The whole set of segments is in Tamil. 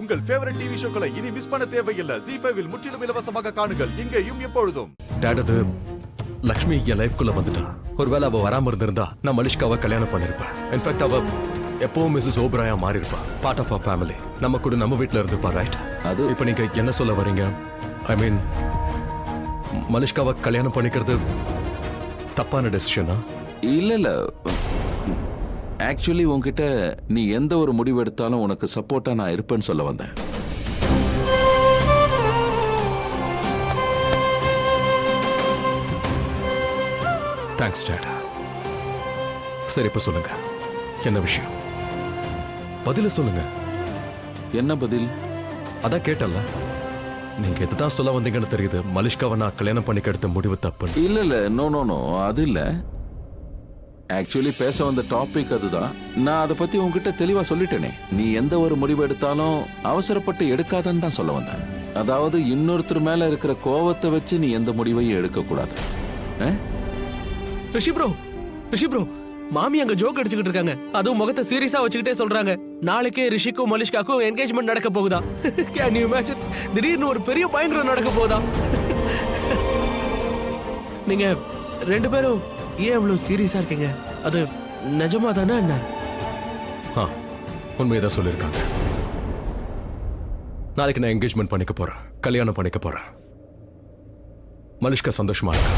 உங்கள் ஃபேவரட் டிவி ஷோக்களை இனி மிஸ் பண்ண தேவையில்லை. ZEE5 இல் முற்றிலும் இலவசமாக காணுங்கள். இங்கேயும் எப்பொழுதும். டாட், அது லக்ஷ்மி என் லைஃப்குள்ள வந்துட்டா. ஒருவேளை அவ வராம இருந்திருந்தா நான் மலிஷ்காவை கல்யாணம் பண்ணிருப்பேன். இன்ஃபேக்ட் அவ எப்பவும் மிஸ்ஸஸ் ஓபராயா மாறி இருப்பா. Part of our family. நம்ம கூட நம்ம வீட்டில் இருந்திருப்பா, ரைட்? அது இப்போ நீங்க என்ன சொல்ல வரீங்க? ஐ மீன், மலிஷ்காவை கல்யாணம் பண்ணிக்கிறது தப்பான டெசிஷனா? இல்ல ஆக்சுவலி உன்கிட்ட நீ எந்த ஒரு முடிவு எடுத்தாலும் உனக்கு சப்போர்ட்டா நான் இருப்பேன்னு சொல்ல வந்தேன். Thanks dot. சரி, இப்ப சொல்லுங்க, என்ன விஷயம்? பதில சொல்லுங்க. என்ன பதில்? அதான் கேட்டல. நீங்க எதுதான் சொல்ல வந்தீங்கன்னு தெரியுது. மலிஷ்காவை நான் கல்யாணம் பண்ணிக்க எடுத்த முடிவு தப்பு. இல்ல நோ அது இல்ல. ஆக்சுவலி பேச வந்த டாபிக் அதுதான். நான் அதை பத்தி உன்கிட்ட தெளிவா சொல்லிட்டேனே. நீ எந்த ஒரு முடிவு எடுத்தாலும் அவசரப்பட்டு எடுக்காதன்னு தான் சொல்ல வந்தேன். அதாவது இன்னொருத்தர் மேல இருக்கிற கோவத்தை வச்சு நீ எந்த முடிவையும் எடுக்க கூடாது. ரிஷி ப்ரோ, மாமி அங்க ஜோக் அடிச்சுக்கிட்டு இருக்காங்க. அதுவும் முகத்தை சீரியஸா வச்சுக்கிட்டே சொல்றாங்க, நாளைக்கே ரிஷிக்கும் மலிஷ்காக்கும் என்கேஜ்மெண்ட் நடக்க போகுதா. Can you imagine? திடீர்னு ஒரு பெரிய பயங்கரம் நடக்க போகுதா. நீங்க ரெண்டு பேரும் ஏன் இவ்வளவு சீரியஸா இருக்கீங்க? அது நிஜமா தானே? என்ன உண்மையதான் சொல்லியிருக்காங்க. நாளைக்கு நான் என்கேஜ்மெண்ட் பண்ணிக்க போறேன், கல்யாணம் பண்ணிக்க போறேன். மலிஷ்கா சந்தோஷமா இருக்கா?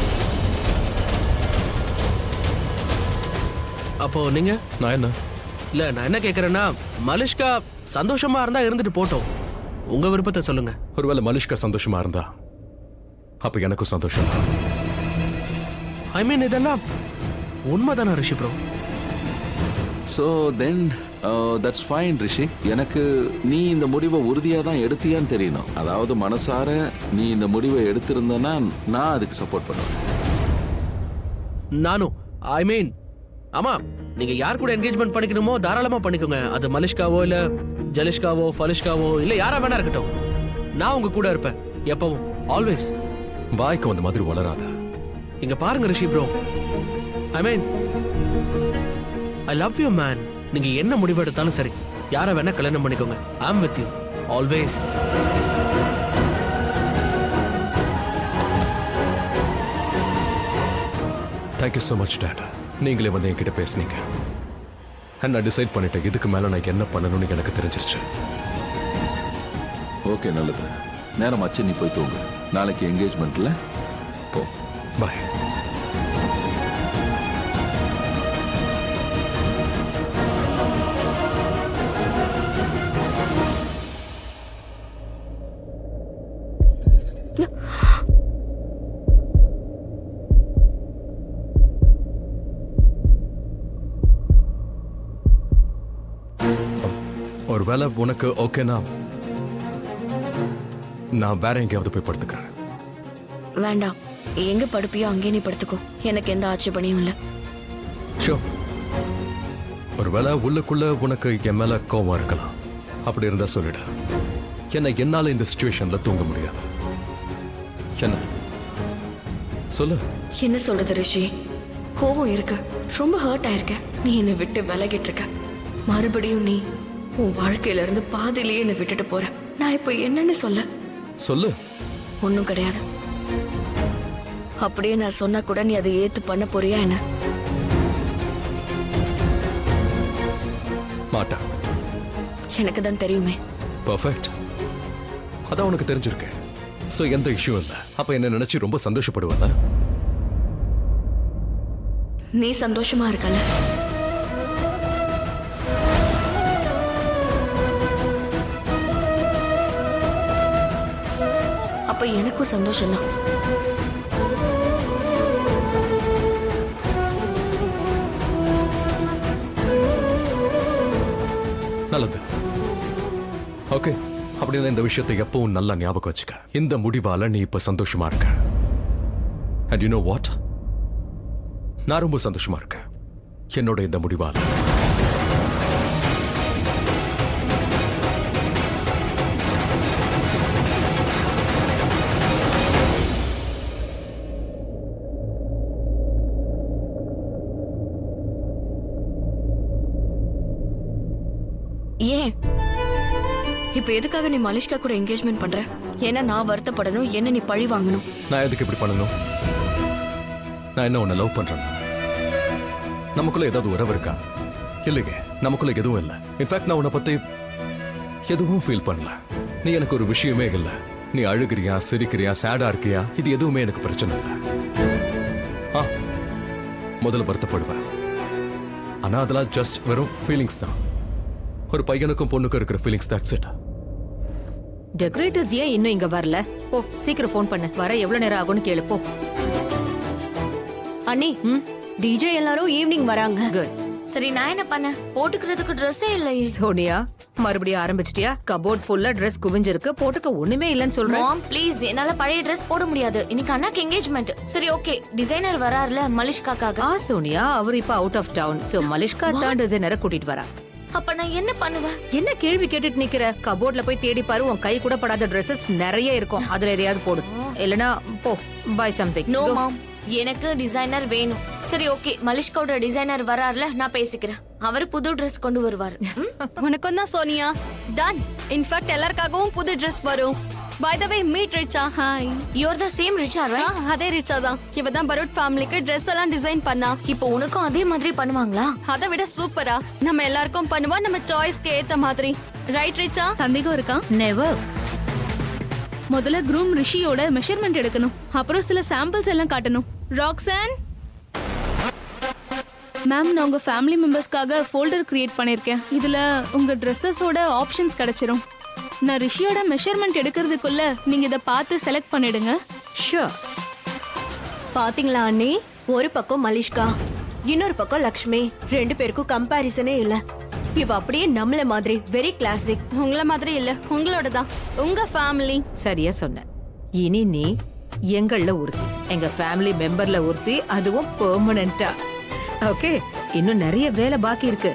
அப்போ நீங்க? நான் என்ன கேக்குறேன்னா, மலிஷ்கா சந்தோஷமா இருந்தா இருந்துட்டு போட்டோம். உங்க விருப்பத்தை சொல்லுங்க. ஒருவேளை மலிஷ்கா சந்தோஷமா இருந்தா அப்ப எனக்கும் சந்தோஷம். ஐ மீன், இதெல்லாம் உண்மைதானா Rishi bro? So then that's fine Rishi. எனக்கு நீ இந்த முடிவை உறுதியாக தான் எடுத்தியான்னு தெரியணும். அதாவது மனசார நீ இந்த முடிவை எடுத்திருந்தனா நான் அதுக்கு சப்போர்ட் பண்ணுவேன். நானும் ஐ மீன், ஆமா, நீங்க யார் கூட என்கேஜ்மெண்ட் பண்ணிக்கணுமோ தாராளமா பண்ணிக்கோங்க. அது மலிஷ்காவோ இல்ல ஜலிஷ்காவோ ஃபலிஷ்காவோ இல்ல யாரா வேணா இருக்கட்டும். நான் உங்க கூட இருப்பேன் எப்பவும், ஆல்வேஸ். வாய்க்கு வந்த மாதிரி வளராத. இங்க பாருங்க Rishi bro, I mean I love you man. நீங்க என்ன முடிவு எடுத்தாலும் சரி, யாரை வேணா கல்யாணம் பண்ணிக்கோங்க. I am with you always. Thank you so much dad. நீங்களே வந்து என்கிட்ட பேசுனீங்க. நான் டிசைட் பண்ணிட்டேன், இதுக்கு மேல நான் என்ன பண்ணணும்னு எனக்கு தெரிஞ்சிருச்சு. ஓகே, நல்லது. நேரமாச்சு, நீ போய் தூங்கு. நாளைக்கு என்கேஜ்மெண்ட்ல போ. பாய். ஒருவேளை உனக்கு ஓகேனா நான் வேற எங்கேயாவது போய் படுத்துக்கிறேன். வேண்டாம், எங்க படுப்பியோ அங்கே நீ படுத்துக்கோ. எனக்கு எந்த ஆட்சேபனையும் இல்ல. ஷோர். ஒருவேளை உள்ளுக்குள்ள உனக்கு என் மேல கோவம் இருக்கலாம். அப்படி இருந்தா சொல்லிடு. என்னால இந்த சிச்சுவேஷன்ல தூங்க முடியாது. என்ன சொல்லு. என்ன சொல்றது ரிஷி? கோவம் இருக்கு, ரொம்ப ஹர்ட் ஆயிருக்க. நீ என்னை விட்டு விலகிட்டு இருக்க. மறுபடியும் நீ உன் வாழ்க்கையில இருந்து பாதியிலேயே என்னை விட்டுட்டு போற. நான் இப்ப என்னன்னு சொல்லு. ஒன்னும் கிடையாது. அப்படியே நான் சொன்னா கூட நீ அதை ஏத்து பண்ண போறியா என்ன? மாட்டா. எனக்கு தான் தெரியுமே. பெர்ஃபெக்ட். அதான் உனக்கு தெரிஞ்சிருக்கு. சோ எந்த இஷ்யூ இல்ல. அப்ப என்ன நினைச்சு ரொம்ப சந்தோஷப்படுவல? நீ சந்தோஷமா இருக்கல? அப்ப எனக்கும் சந்தோஷம்தான். நல்லது. ஓகே, அப்படின்னு இந்த விஷயத்தை எப்பவும் நல்லா ஞாபகம் வச்சுக்க. இந்த முடிவால நீ இப்ப சந்தோஷமா இருக்க. And you know what? நான் ரொம்ப சந்தோஷமா இருக்கேன் என்னோட இந்த முடிவால. ஏன் இப்ப எதுக்காக நீ மலிஷ்கா கூட என்கேஜ்மெண்ட் பண்ற? ஏன்னா நான் வருத்தப்படணும், என்ன நீ பழி வாங்கணும். நான் எதுக்கு இப்படி பண்ணணும்? நான் என்ன உன்னை லவ் பண்றேன்? நமக்குள்ள ஏதாவது உறவு இருக்கா? இல்லைங்க, நமக்குள்ள எதுவும் இல்லை. இன்ஃபேக்ட் நான் உன்னை பத்தி எதுவும் ஃபீல் பண்ணல. நீ எனக்கு ஒரு விஷயமே இல்லை. நீ அழுகிறியா, சிரிக்கிறியா, சேடா இருக்கியா, இது எதுவுமே எனக்கு பிரச்சனை இல்லை. முதல்ல வருத்தப்படுவேன். ஆனா அதெல்லாம் ஜஸ்ட் வெறும் ஃபீலிங்ஸ் தான். ஒரு பையனுக்கும் பொண்ணுக்கும் இருக்கிற ஃபீலிங்ஸ், தட்ஸ் இட். டெக்கரேட்டர்ஸ் ஏன் இன்னும் இங்க வரல? போ சீக்கிரம் ஃபோன் பண்ணு. வர எவ்வளவு நேரம் ஆகும்னு கேளு போ. அண்ணி, டிஜே எல்லாரும் ஈவினிங் வராங்க. குட். சரி, நான் என்ன பண்ண? போட்டுக்கிறதுக்கு ட்ரெஸ்ஸே இல்லையே. சோனியா மறுபடியும் ஆரம்பிச்சிட்டியா? கபோர்ட் ஃபுல்லா Dress குவிஞ்சிருக்கு, போட்டுக்க ஒண்ணுமே இல்லன்னு சொல்றேன். மாம் ப்ளீஸ், என்னால பழைய ட்ரெஸ் போட முடியாது. இன்னைக்கு அண்ணாக்கு என்கேஜ்மெண்ட். சரி ஓகே, டிசைனர் வரார்ல மலிஷ்காக்காக. சோனியா அவர் இப்ப out of down. So Malishka தான் டிசைனரை கூட்டிட்டு வரா. அப்ப நான் என்ன பண்ணுவேன்? என்ன கேள்வி கேட்டுட்டு நிக்கிற? கபோர்ட்ல போய் தேடி பாரு, உன் கை கூட படாத Dresses நிறைய இருக்கும். அதுல எதையாவது போடு. இல்லனா போ பை சம்திங். நோ மாம், எனக்கு டிசைனர் வேணும். சரி ஓகே, மலிஷ்காவோட டிசைனர் வரார்ல, நான் பேசிக்கிறேன். அவர் புது Dress கொண்டு வருவார். உனக்கும் தான் சோனியா. டன். இன்ஃபேக்ட் எல்லாருக்காகவும் புது Dress வரும். By the way, meet Richa. Hi. You are the same Richa, right? அதே ரிச்சா தான். இவ தான் பரூட் ஃபேமிலிக்கு Dress எல்லாம் டிசைன் பண்ணா. இப்போ உனக்கும் அதே மாதிரி பண்ணுவாங்களா? அதை விட சூப்பரா நம்ம எல்லாருக்கும் பண்ணுவா, நம்ம சாய்ஸ்க்கு ஏத்த மாதிரி. ரைட் ரிச்சா? சந்தேகம் இருக்கா? நெவர். முதல்ல க்ரூம் ரிஷியோட மெஷர்மெண்ட் எடுக்கணும், அப்புறம் சில சாம்பிள்ஸ் எல்லாம் காட்டணும். ராக்ஸான் மேம், நான் உங்க ஃபேமிலி மெம்பர்ஸ்க்காக ஃபோல்டர் கிரியேட் பண்ணிருக்கேன். இதுல உங்க ட்ரெஸ்ஸஸோட ஆப்ஷன்ஸ் கிடைச்சிரும். நான் ரிஷியோட மெஷர்மெண்ட் எடுக்கிறதுக்குள்ள நீங்க இதை பார்த்து செலக்ட் பண்ணிடுங்க. ஷூர். பாத்தீங்களா அண்ணி? ஒரு பக்கம் மலிஷ்கா, இன்னொரு பக்கம் லக்ஷ்மி. ரெண்டு பேருக்கும் கம்பாரிசனே இல்ல. இவ அப்படியே நம்மள மாதிரி வெரி கிளாசிக். உங்கள மாதிரி இல்ல, உங்களோட தான். உங்க ஃபேமிலி. சரியா சொன்ன. இனி நீ எங்கள்ல ஒருத்தி, எங்க ஃபேமிலி மெம்பர்ல ஒருத்தி, அதுவும் பெர்மனண்டா. ஓகே, இன்னும் நிறைய வேலை பாக்கி இருக்கு.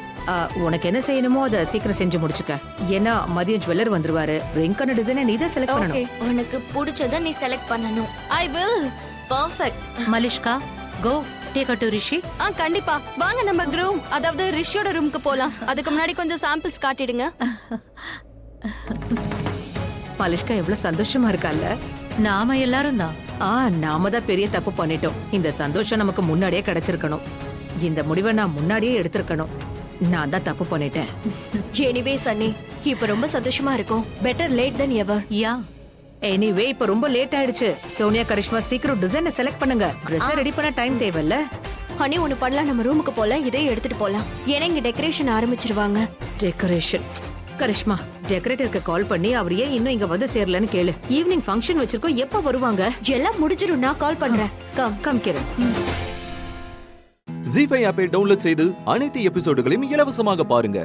உனக்கு என்ன செய்யணுமோ அதை சீக்கிரம் செஞ்சு முடிச்சுக்க. ஏன்னா மதியம் ஜுவல்லர் வந்துருவாரு. ரிங்கான டிசைனை நீ தான் செலக்ட் பண்ணணும். உனக்கு பிடிச்சத நீ செலக்ட் பண்ணணும். I will. Perfect. Malishka go take a to Rishi. கண்டிப்பா வாங்க, நம்ம ரூம், அதாவது ரிஷியோட ரூமுக்கு போலாம். அதுக்கு முன்னாடி கொஞ்சம் சாம்பிள்ஸ் காட்டிடுங்க. மலிஷ்கா எவ்வளவு சந்தோஷமா இருக்கால. நாம எல்லாரும் தான். நாம தான் பெரிய தப்பு பண்ணிட்டோம். இந்த சந்தோஷம் நமக்கு முன்னாடியே கிடைச்சிருக்கணும். இந்த முடிவை நான் முன்னாடியே எடுத்திருக்கணும். நான் தான் தப்பு பண்ணிட்டேன். எனிவே சன்னி, இப்ப ரொம்ப சந்தோஷமா இருக்கும். பெட்டர் லேட் தென் எவர். யா எனிவே இப்ப ரொம்ப லேட் ஆயிடுச்சு. சோனியா, கரிஷ்மா சீக்கிரம் டிசைனை செலக்ட் பண்ணுங்க. Dress ரெடி பண்ண டைம் தேவையில்ல. ஹனி, ஒண்ணு பண்ணலாம், நம்ம ரூமுக்கு போல இதையும் எடுத்துட்டு போலாம். ஏன்னா இங்க டெக்கரேஷன் ஆரம்பிச்சிருவாங்க. டெக்கரேஷன்? கரிஷ்மா, டெக்கரேட்டருக்கு கால் பண்ணி அவர் ஏன் இன்னும் இங்க வந்து சேரலன்னு கேளு. ஈவினிங் ஃபங்க்ஷன் வச்சிருக்கோம், எப்ப வருவாங்க? எல்லாம் முடிஞ்சிரும், நான் கால் பண்றேன். கம் கிரண். ஜீ5 ஆப்பை டவுன்லோட் செய்து அனைத்து எபிசோடுகளையும் இலவசமாக பாருங்க.